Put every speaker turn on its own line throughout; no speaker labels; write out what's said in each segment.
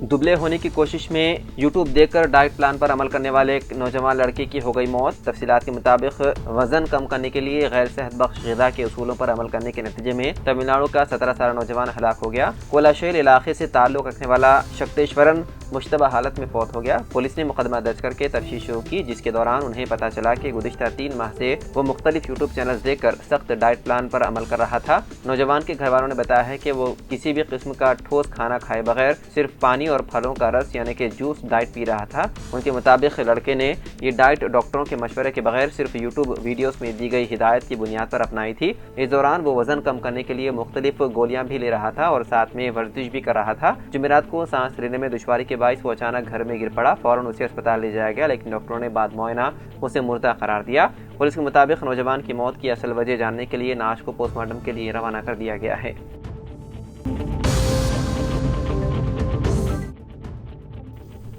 दुबले होने की कोशिश में यूट्यूब देखकर डाइट प्लान पर अमल करने वाले एक नौजवान लड़के की हो गई मौत। तफसीलात के मुताबिक वजन कम करने के लिए गैर सेहत बख्श ग़िज़ा के उसूलों पर अमल करने के नतीजे में तमिलनाडु का 17 साला नौजवान हलाक हो गया। कोलाशेल इलाके से ताल्लुक़ रखने वाला शक्तेश्वरन मुश्तबा हालत में फौत हो गया। पुलिस ने मुकदमा दर्ज करके तफ्तीश शुरू की, जिसके दौरान उन्हें पता चला कि गुज़िश्ता 3 माह से वो मुख्तलिफ यूट्यूब चैनल देखकर सख्त डाइट प्लान पर अमल कर रहा था। नौजवान के घर वालों ने बताया है कि वो किसी भी किस्म का ठोस खाना खाए बगैर सिर्फ पानी और फलों का रस यानी कि जूस डाइट पी रहा था। उनके मुताबिक लड़के ने ये डाइट डॉक्टरों के मशवरे के बगैर सिर्फ यूट्यूब वीडियोस में दी गई हिदायत की बुनियाद पर अपनाई थी। इस दौरान वो वजन कम करने के लिए मुख्तलिफ गोलियां भी ले रहा था और साथ में वर्जिश भी कर रहा था। जुमेरात को सांस लेने में दुश्वारी के बाइस वो अचानक घर में गिर पड़ा। फौरन उसे अस्पताल ले जाया गया, लेकिन डॉक्टरों ने बाद मुआयना उसे मुर्दा करार दिया। पुलिस के मुताबिक नौजवान की मौत की असल वजह जानने के लिए नाश को पोस्टमार्टम के लिए रवाना कर दिया गया है।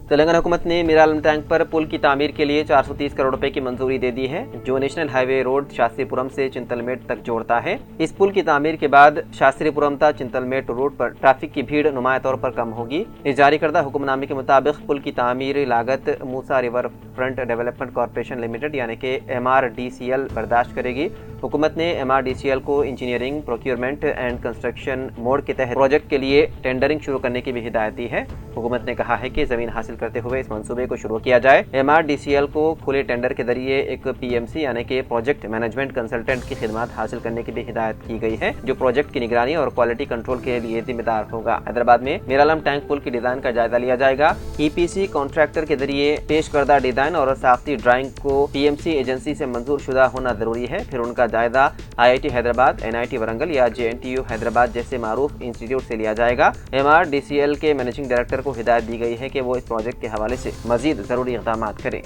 तेलंगाना हुकूमत ने मीरालम टैंक पर पुल की तामीर के लिए 430 करोड़ रुपए की मंजूरी दे दी है, जो नेशनल हाईवे रोड शास्त्रीपुरम से चिंतलमेट तक जोड़ता है। इस पुल की तामीर के बाद शास्त्रीपुरम तक चिंतलमेट रोड पर ट्रैफिक की भीड़ नुमाया तौर पर कम होगी। इस जारी करदा हुक्मनामे के मुताबिक पुल की तामीरी लागत Musi river front development corporation limited यानी कि MRDCL बर्दाश्त करेगी। हुकूमत ने MRDCL को engineering, procurement and construction mode के तहत प्रोजेक्ट के लिए टेंडरिंग शुरू करने की भी हिदायत दी है। हुकूमत ने कहा है कि जमीन हासिल करते हुए इस मंसूबे को शुरू किया जाए। MRDCL को खुले टेंडर के जरिए एक PMC यानी कि प्रोजेक्ट मैनेजमेंट कंसल्टेंट की खिदमत हासिल करने की भी हिदायत की गई है, जो प्रोजेक्ट की निगरानी और क्वालिटी कंट्रोल के लिए जिम्मेदार होगा। हैदराबाद में मीरालम टैंक पुल की डिजाइन का जायजा लिया जाएगा। EPC कॉन्ट्रैक्टर के जरिए पेश करदा डिजाइन और साख्ती ड्राइंग को PMC एजेंसी से मंजूर शुदा होना जरूरी है। फिर उनका जायजा IIT हैदराबाद, NIT वरंगल या JNTU हैदराबाद जैसे मारूफ इंस्टीट्यूट से लिया जाएगा। MRDCL के मैनेजिंग डायरेक्टर को हिदायत दी गई है कि वो इस प्रोजेक्ट के हवाले से मजीद जरूरी इक़दाम करें।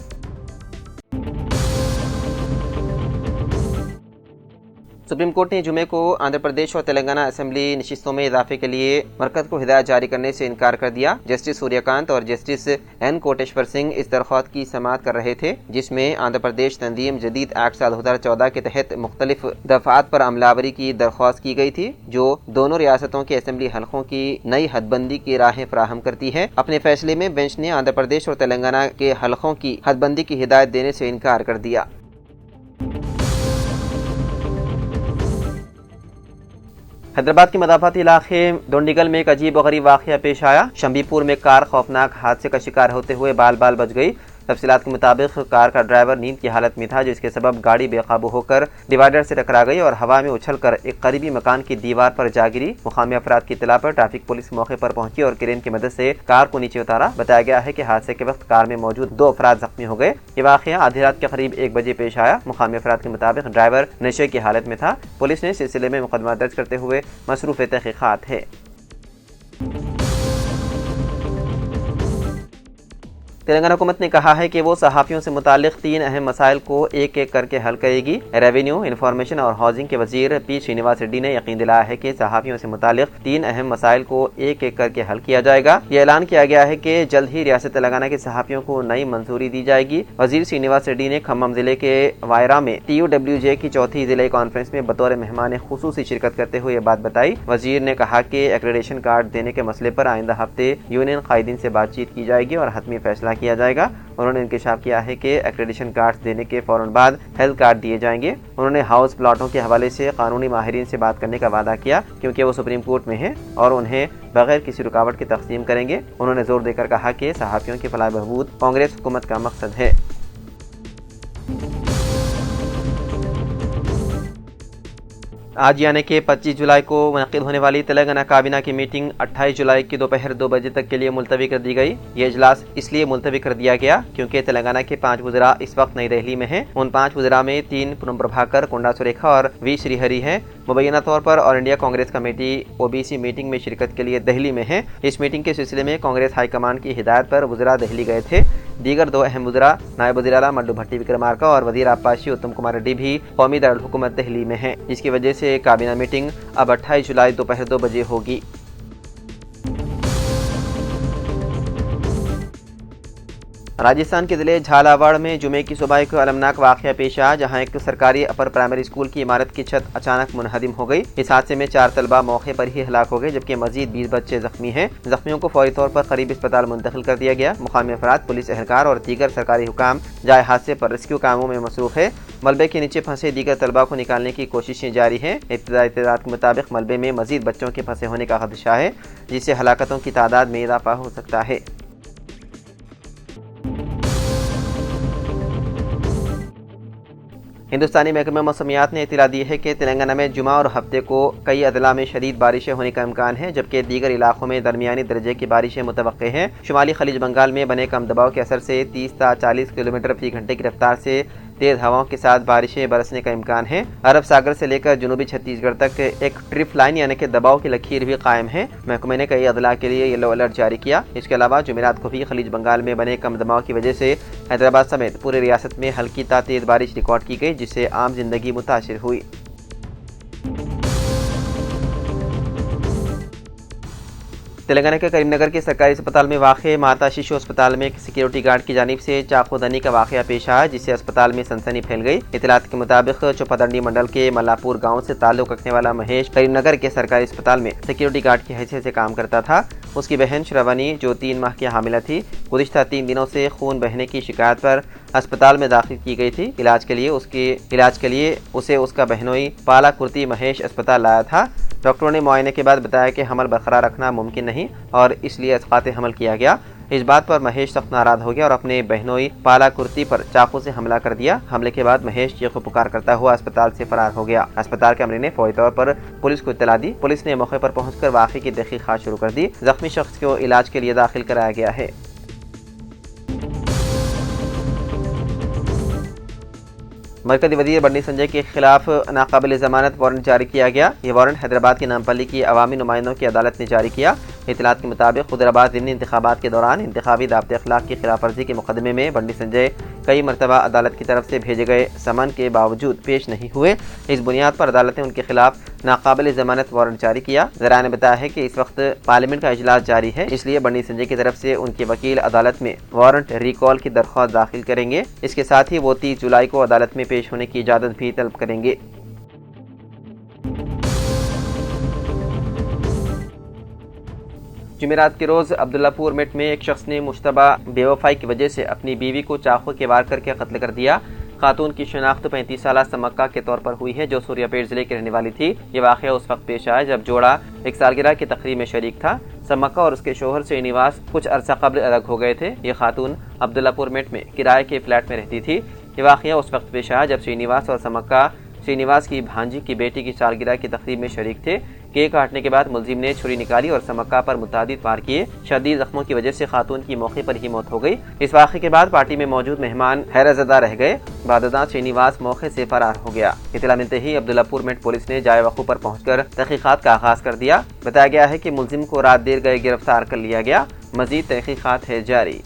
सुप्रीम कोर्ट ने जुमे को आंध्र प्रदेश और तेलंगाना असेंबली नशिस्तों में इजाफे के लिए मरकज को हिदायत जारी करने से इनकार कर दिया। जस्टिस सूर्यकांत और जस्टिस N कोटेश्वर सिंह इस दरख्वास्त की समाअत कर रहे थे, जिसमें आंध्र प्रदेश तंजीम जदीद एक्ट साल 2014 के तहत मुख्तलिफ दफात पर अमलावरी की दरख्वास्त की गई थी, जो दोनों रियासतों के असेंबली हलकों की नई हदबंदी की राहें फराहम करती है। अपने फैसले में बेंच ने आंध्र प्रदेश और तेलंगाना के हलकों की हदबंदी की हिदायत देने से इनकार कर दिया। हैदराबाद के मदाफाती इलाके दोंडीगल में एक अजीब व गरीब वाक़या पेश आया। शंबीपुर में कार खौफनाक हादसे का शिकार होते हुए बाल बाल बच गई। तफसीलात के मुताबिक कार का ड्राइवर नींद की हालत में था, जिसके सबब गाड़ी बेकाबू होकर डिवाइडर से टकरा गई और हवा में उछलकर एक करीबी मकान की दीवार पर जा गिरी। मुकामी अफराद की इत्तला पर ट्रैफिक पुलिस मौके पर पहुंची और क्रेन की मदद से कार को नीचे उतारा। बताया गया है कि हादसे के वक्त कार में मौजूद 2 अफराद जख्मी हो गए। ये वाक़या आधी रात के करीब 1 बजे पेश आया। मुकामी अफराद के मुताबिक ड्राइवर नशे की हालत में था। पुलिस ने सिलसिले में मुकदमा दर्ज करते हुए मसरूफ़ तहक़ीक़ात है। तेलंगाना हुकूमत ने कहा है कि वो सहाफ़ियों से मुतालिक 3 अहम मसाइल को एक एक करके हल करेगी। रेवेन्यू, इंफॉर्मेशन और हाउसिंग के वजीर P श्रीनिवास रेड्डी ने यकीन दिलाया है कि सहाफ़ियों से मुतालिक 3 अहम मसाइल को एक एक करके हल किया जाएगा। ये ऐलान किया गया है कि जल्द ही रियासत तेलंगाना के सहाफ़ियों को नई मंजूरी दी जाएगी। वजीर श्रीनिवास रेड्डी ने खम्मम जिले के वायरा में TUWJ की चौथी जिले कॉन्फ्रेंस में बतौर मेहमान खुसूसी शिरकत करते हुए ये बात बताई। वजीर ने कहा कि एक्रेडिटेशन कार्ड देने के मसले पर आइंदा हफ्ते यूनियन कायदीन से बातचीत की जाएगी और हतमी फैसला किया जाएगा। उन्होंने इंकशाफ किया है कि एक्रेडिटेशन कार्ड देने के फौरन बाद हेल्थ कार्ड दिए जाएंगे। उन्होंने हाउस प्लाटों के हवाले से कानूनी माहिरीन से बात करने का वादा किया, क्योंकि वो सुप्रीम कोर्ट में है और उन्हें बगैर किसी रुकावट के तकसीम करेंगे। उन्होंने जोर देकर कहा कि सहाफ़ियों की फलाह बहबूद कांग्रेस हुकूमत का मकसद है। आज यानी कि 25 जुलाई को मुनक़िद होने वाली तेलंगाना काबीना की मीटिंग 28 जुलाई की दोपहर 2 बजे तक के लिए मुलतवी कर दी गई। ये इजलास इसलिए मुलतवी कर दिया गया क्योंकि तेलंगाना के 5 वज़रा इस वक्त नई दिल्ली में हैं। उन 5 वज़रा में 3 पूनम प्रभाकर, कोंडा सुरेखा और V श्रीहरि हैं। मुबैना तौर पर all India Congress committee OBC meeting में शिरकत के लिए दिल्ली में है। इस मीटिंग के सिलसिले में कांग्रेस हाईकमान की हिदायत पर वज़रा दिल्ली गए थे। दीगर 2 अहम वज़रा नायब वज़ीर आला मल्लू भट्टी विक्रमार्का और वज़ीर आबपाशी उत्तम कुमार रेड्डी भी कौमी दारुल हुकूमत दिल्ली में हैं, जिसकी वजह से काबीना मीटिंग अब 28 जुलाई दोपहर 2 बजे होगी। راجستھان کے ضلع جھالاواڑ میں جمعے کی صبح ایک المناک واقعہ پیش آیا، جہاں ایک سرکاری اپر پرائمری اسکول کی عمارت کی چھت اچانک منہدم ہو گئی۔ اس حادثے میں 4 طلبہ موقع پر ہی ہلاک ہو گئے، جبکہ مزید 20 بچے زخمی ہیں۔ زخمیوں کو فوری طور پر قریبی اسپتال منتقل کر دیا گیا۔ مقامی افراد، پولیس اہلکار اور دیگر سرکاری حکام جائے حادثے پر ریسکیو کاموں میں مصروف ہے۔ ملبے کے نیچے پھنسے دیگر طلبہ کو نکالنے کی کوششیں جاری ہیں۔ ابتدائی اطلاعات کے مطابق ملبے میں مزید بچوں کے پھنسے ہونے کا خدشہ ہے، جس سے ہلاکتوں کی تعداد میں اضافہ ہو سکتا ہے۔ ہندوستانی محکمہ موسمیات نے اطلاع دی ہے کہ تلنگانہ میں جمعہ اور ہفتے کو کئی اضلاع میں شدید بارشیں ہونے کا امکان ہے، جبکہ دیگر علاقوں میں درمیانی درجے کی بارشیں متوقع ہیں۔ شمالی خلیج بنگال میں بنے کم دباؤ کے اثر سے 30 تا 40 کلومیٹر فی گھنٹے کی رفتار سے تیز ہواؤں کے ساتھ بارشیں برسنے کا امکان ہے۔ عرب ساگر سے لے کر جنوبی چھتیس گڑھ تک ایک ٹرف لائن یعنی کہ دباؤ کی لکیر بھی قائم ہے۔ محکمے نے کئی اضلاع کے لیے یلو الرٹ جاری کیا۔ اس کے علاوہ جمعرات کو بھی خلیج بنگال میں بنے کم دباؤ کی وجہ سے حیدرآباد سمیت پوری ریاست میں ہلکی تا تیز بارش ریکارڈ کی گئی، جس سے عام زندگی متاثر ہوئی۔ تلنگانہ کے کریم نگر کے سرکاری اسپتال میں واقع ماتا شیشو اسپتال میں ایک سیکیورٹی گارڈ کی جانب سے چاقو دنی کا واقعہ پیش آیا، جس سے اسپتال میں سنسنی پھیل گئی۔ اطلاعات کے مطابق چوپادنڈی منڈل کے ملاپور گاؤں سے تعلق رکھنے والا مہیش کریم نگر کے سرکاری اسپتال میں سیکیورٹی گارڈ کی حیثیت سے کام کرتا تھا۔ اس کی بہن شراونی، جو 3 ماہ کی حاملہ تھی، گزشتہ 3 دنوں سے خون بہنے کی شکایت پر اسپتال میں داخل کی گئی تھی۔ علاج کے لیے اسے اس کا بہنوئی پالا کرتی مہیش اسپتال لایا تھا۔ ڈاکٹروں نے معائنے کے بعد بتایا کہ حمل برقرار رکھنا ممکن نہیں اور اس لیے اسقاط حمل کیا گیا۔ اس بات پر مہیش سخت ناراض ہو گیا اور اپنے بہنوئی پالا کرتی پر چاقو سے حملہ کر دیا۔ حملے کے بعد مہیش چیخ و پکار کرتا ہوا اسپتال سے فرار ہو گیا۔ اسپتال کے عملے نے فوری طور پر پولیس کو اطلاع دی۔ پولیس نے موقع پر پہنچ کر واقعے کی تحقیقات شروع کر دی۔ زخمی شخص کو علاج کے لیے داخل کرایا گیا ہے۔ مرکزی وزیر بنڈی سنجے کے خلاف ناقابل ضمانت وارنٹ جاری کیا گیا۔ یہ وارنٹ حیدرآباد کی نامپلی کی عوامی نمائندوں کی عدالت نے جاری کیا۔ اطلاعات کے مطابق حیدرآباد ضمنی انتخابات کے دوران انتخابی ضابطۂ اخلاق کی خلاف ورزی کے مقدمے میں بنڈی سنجے کئی مرتبہ عدالت کی طرف سے بھیجے گئے سمن کے باوجود پیش نہیں ہوئے۔ اس بنیاد پر عدالت نے ان کے خلاف ناقابل ضمانت وارنٹ جاری کیا۔ ذرائع نے بتایا ہے کہ اس وقت پارلیمنٹ کا اجلاس جاری ہے، اس لیے بنڈی سنجے کی طرف سے ان کے وکیل عدالت میں وارنٹ ریکال کی درخواست داخل کریں گے۔ اس کے ساتھ ہی وہ 30 جولائی کو عدالت میں پیش ہونے کی اجازت بھی طلب کریں گے۔ جمعرات کے روز عبداللہ پور میٹ میں ایک شخص نے مشتبہ بے وفائی کی وجہ سے اپنی بیوی کو چاقو کے وار کر کے قتل کر دیا۔ خاتون کی شناخت 35 سالہ سمکا کے طور پر ہوئی ہے، جو سوریہ پیٹ ضلع کی رہنے والی تھی۔ یہ واقعہ اس وقت پیش آیا جب جوڑا ایک سالگرہ کی تقریب میں شریک تھا۔ سمکا اور اس کے شوہر شرینیواس کچھ عرصہ قبل الگ ہو گئے تھے۔ یہ خاتون عبداللہ پور میٹ میں کرائے کے فلیٹ میں رہتی تھی۔ یہ واقعہ اس وقت پیش آیا جب شرینیواس اور سمکا شرینیواس کی بھانجی کی بیٹی کی سالگرہ کی تقریب میں شریک تھے۔ کیک کاٹنے کے بعد ملزم نے چھری نکالی اور سمکا پر متعدد وار کیے۔ شدید زخموں کی وجہ سے خاتون کی موقع پر ہی موت ہو گئی۔ اس واقعے کے بعد پارٹی میں موجود مہمان حیرت زدہ رہ گئے۔ بعد ازاں شرینیواس موقع سے فرار ہو گیا۔ اطلاع ملتے ہی عبداللہ پور میٹ پولیس نے جائے وقوع پر پہنچ کر تحقیقات کا آغاز کر دیا۔ بتایا گیا ہے کہ ملزم کو رات دیر گئے گرفتار کر لیا گیا۔ مزید تحقیقات ہے جاری۔